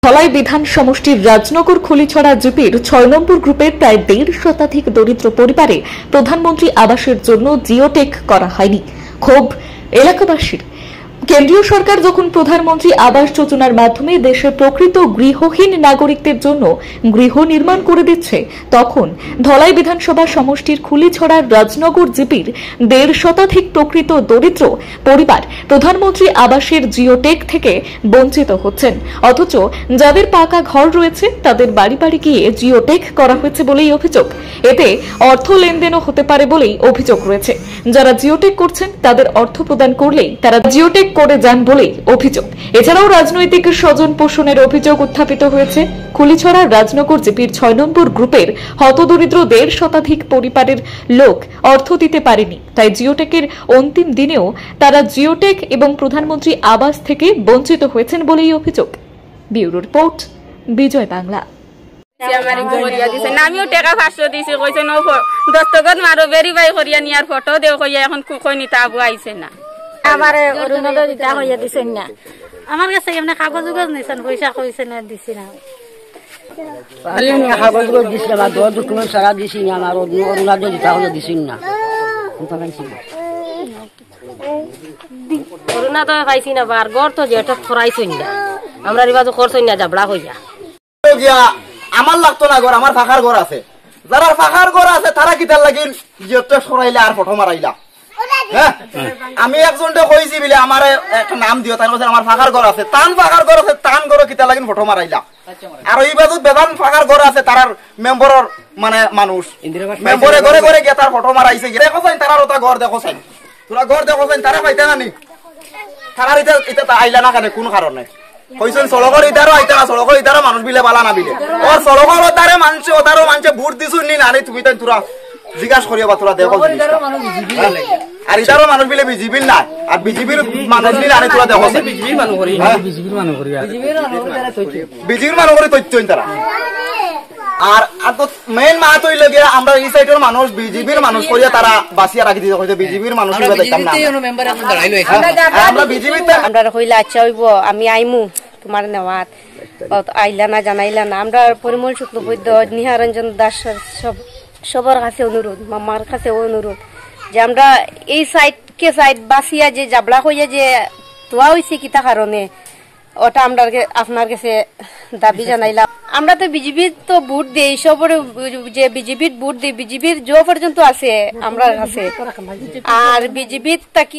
ধলাই বিধান সমষ্টির রাজনগর খলিছড়া জিপির ৬ নম্বর গ্রুপের প্রায় ১.৫ শতাধিক দরিদ্র পরিবারে প্রধানমন্ত্রী আবাসের জন্য জিওটেক করা হয়নি। ক্ষোভ এলাকাবাসীর। কেন্দ্রীয় সরকার যখন প্রধানমন্ত্রী আবাস যোজনার মাধ্যমে দেশের প্রকৃত গৃহহীন নাগরিকদের জন্য গৃহ নির্মাণ করে দিচ্ছে, তখন ধলাই বিধানসভা সমষ্টির খুলিছড়ার রাজনগর জিপির ১.৫ শতাধিক প্রকৃত দরিদ্র পরিবার প্রধানমন্ত্রী আবাসের জিওটেক থেকে বঞ্চিত হচ্ছেন। অথচ যাদের পাকা ঘর রয়েছে তাদের বাড়ি বাড়ি গিয়ে জিওটেক করা হয়েছে বলেই অভিযোগ। এতে অর্থ লেনদেনও হতে পারে বলেই অভিযোগ রয়েছে। যারা জিওটেক করছেন তাদের অর্থ প্রদান করলেই তারা জিওটেক করে যান বলেই অভিযোগ। এছাড়াও রাজনৈতিক স্বজন পোষণের অভিযোগ উত্থাপিত হয়েছে। খুলিছড়া রাজনগর জিপির ৬ নম্বর গ্রুপের হতদরিদ্র ১.৫ শতাধিক পরিবারের লোক অর্থ দিতে পারেনি, তাই জিওটেকের অন্তিম দিনেও তারা জিওটেক এবং প্রধানমন্ত্রী আবাস থেকে বঞ্চিত হয়েছেন বলেই অভিযোগ। ব্যুরো রিপোর্ট, বিজয় বাংলা। আমিও টাকা 500 দিছি, কইছে নো দস্তখত মারো ভেরিফাই করিয়া নিয়ার ফটো দেও, কইয়া এখন কই নিতে আবু আইছে না। আমারে অরুণোদয় দিতে হইয়া দিছেন না, আমার কাছে এমনি কাগজ নিছেন, পয়সা কইছে না দিছি না। কাগজ দিছি না, ডকুমেন্ট সারা দিছি না, আমার অরুণোদয় দিতে হইয়া দিছেন না। অরুণোদয় পাইছি না, বার গড় তো যেটা ফরাইছেন না, আমরা রিবাজ করছেন না, জাবড়া হইয়া আমার লাগতো না ঘর, আমার ফাঁকার ঘর আছে। যারা ফাঁকার ঘর আছে তারা কি তার লাগিন জিওটেক সরাইলা আর ফটো মারাইলা। হ্যাঁ, আমি একজনকে কইছি বলে আমার একটা নাম দিও, তার কাছে আমার ফাঁকার ঘর আছে, তান ফাঁকার ঘর আছে, তান ঘর কি তার লাগিন ফটো মারাইলা। আর এই বাজু বেদান ফাঁকার ঘর আছে, তার মেম্বরের মানে মানুষ মেম্বরে ঘরে ঘরে গিয়ে তার ফটো মারাইছে। দেখো চাই তার ওটা ঘর দেখো চাই, তোরা ঘর দেখো চাই, তারা পাইতে না নি, তারা এটা আইলা না কেন, কোন কারণে কইছেন সড়কের ইতারও আইতা না, সড়কের ইতারও মানুষ বিলে বালা না বিলে, ওর সড়কের ওতারে মানুষ ওতারও মানুষে ভোট দিছুন নি না, তুমি তাই তোরা জিজ্ঞাসা করিয়া বা তোরা দেখো। আর ইতারও মানুষ বিলে বিজেপির না, আর বিজেপির মানুষ বিলে আরে তোরা দেখো বিজেপির মানুষ করে তথ্য তারা। আর তো মেইন মাত হইল গিয়া আমরা এই সাইডের মানুষ বিজেপির মানুষ করিয়া তারা বাঁচিয়া রাখি দিতে কইতে, বিজেপির মানুষ দেখতাম না আমরা বিজেপিতে। আমরা কইলা আচ্ছা হইব, আমি আইমু তোমার নেওয়াত, আইলা না জানাইলা না। আমরা পরিমল শুক্লবৈদ্য, নিহারঞ্জন দাস সবার কাছে অনুরোধ, মামার কাছে অনুরোধ যে আমরা এই সাইডকে সাইড বাঁচিয়া যে জাবলা হইয়া যে তোয়া হয়েছে কিতা কারণে, ওটা আমরা আপনার কাছে দাবি জানাইলাম। আমরা তো বিজেপির তো ভোট দিই, সবার যে বিজেপির ভোট দিই, বিজেপির জো পর্যন্ত আছে আমরা কাছে, আর বিজেপির